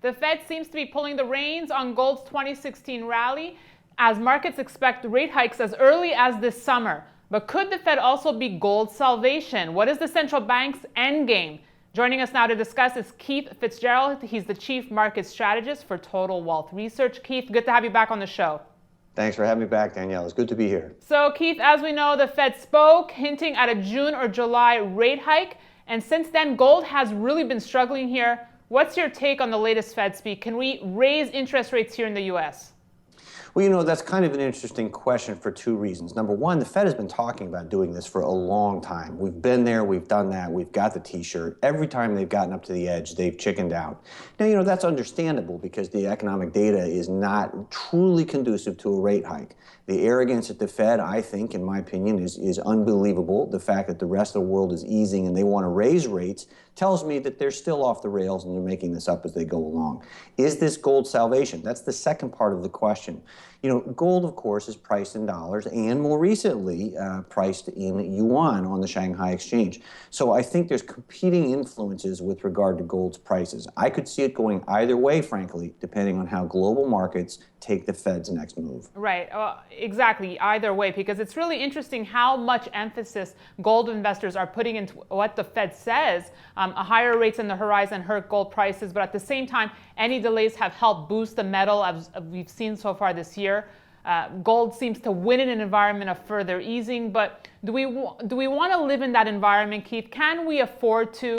The Fed seems to be pulling the reins on gold's 2016 rally as markets expect rate hikes as early as this summer. But could the Fed also be gold's salvation? What is the central bank's endgame? Joining us now to discuss is Keith Fitz-Gerald. He's the chief market strategist for Total Wealth Research. Keith, good to have you back on the show. Thanks for having me back, Danielle. It's good to be here. So, Keith, as we know, the Fed spoke, hinting at a June or July rate hike. And since then, gold has really been struggling here. What's your take on the latest Fed speak? Can we raise interest rates here in the U.S.? Well, you know, that's kind of an interesting question for two reasons. Number one, the Fed has been talking about doing this for a long time. We've been there, we've done that, we've got the t-shirt. Every time they've gotten up to the edge, they've chickened out. Now, you know, that's understandable because the economic data is not truly conducive to a rate hike. The arrogance at the Fed, I think, in my opinion, is unbelievable. The fact that the rest of the world is easing and they want to raise rates tells me that they're still off the rails and they're making this up as they go along. Is this gold salvation? That's the second part of the question. You know, gold, of course, is priced in dollars and more recently priced in yuan on the Shanghai exchange. So I think there's competing influences with regard to gold's prices. I could see it going either way, frankly, depending on how global markets take the Fed's next move. Right, exactly, either way, because it's really interesting how much emphasis gold investors are putting into what the Fed says. A higher rates in the horizon hurt gold prices, but at the same time, any delays have helped boost the metal, as we've seen so far this year. Gold seems to win in an environment of further easing, but do we want to live in that environment, Keith? Can we afford to?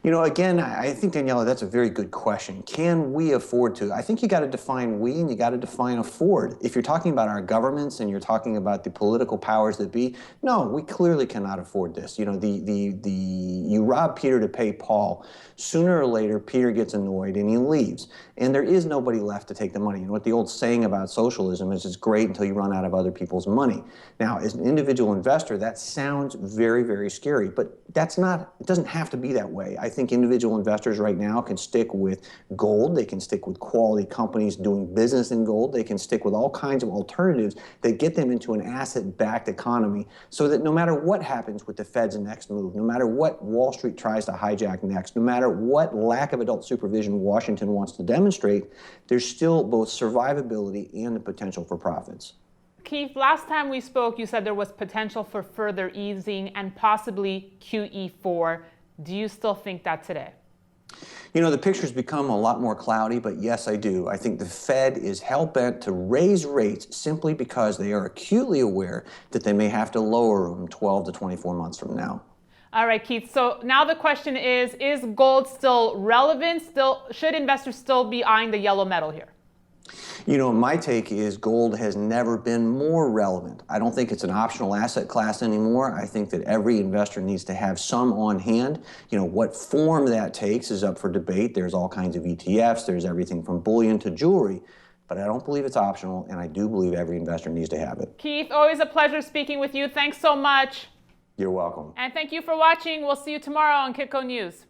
You know, again, I think, Daniela, that's a very good question. Can we afford to? I think you got to define we and you got to define afford. If you're talking about our governments and you're talking about the political powers that be, no, we clearly cannot afford this. You know, you rob Peter to pay Paul. Sooner or later, Peter gets annoyed and he leaves. And there is nobody left to take the money. You know what the old saying about socialism is, it's great until you run out of other people's money. Now, as an individual investor, that sounds very, very scary, but that's not, it doesn't have to be that way. I think individual investors right now can stick with gold. They can stick with quality companies doing business in gold. They can stick with all kinds of alternatives that get them into an asset-backed economy so that no matter what happens with the Fed's next move, no matter what Wall Street tries to hijack next, no matter what lack of adult supervision Washington wants to demonstrate, there's still both survivability and the potential for profits. Keith, last time we spoke, you said there was potential for further easing and possibly QE4. Do you still think that today? You know, the picture's become a lot more cloudy, but yes, I do. I think the Fed is hell-bent to raise rates simply because they are acutely aware that they may have to lower them 12 to 24 months from now. All right, Keith. So now the question is gold still relevant? Should investors still be eyeing the yellow metal here? You know, my take is gold has never been more relevant. I don't think it's an optional asset class anymore. I think that every investor needs to have some on hand. You know, what form that takes is up for debate. There's all kinds of ETFs. There's everything from bullion to jewelry. But I don't believe it's optional, and I do believe every investor needs to have it. Keith, always a pleasure speaking with you. Thanks so much. You're welcome. And thank you for watching. We'll see you tomorrow on Kitco News.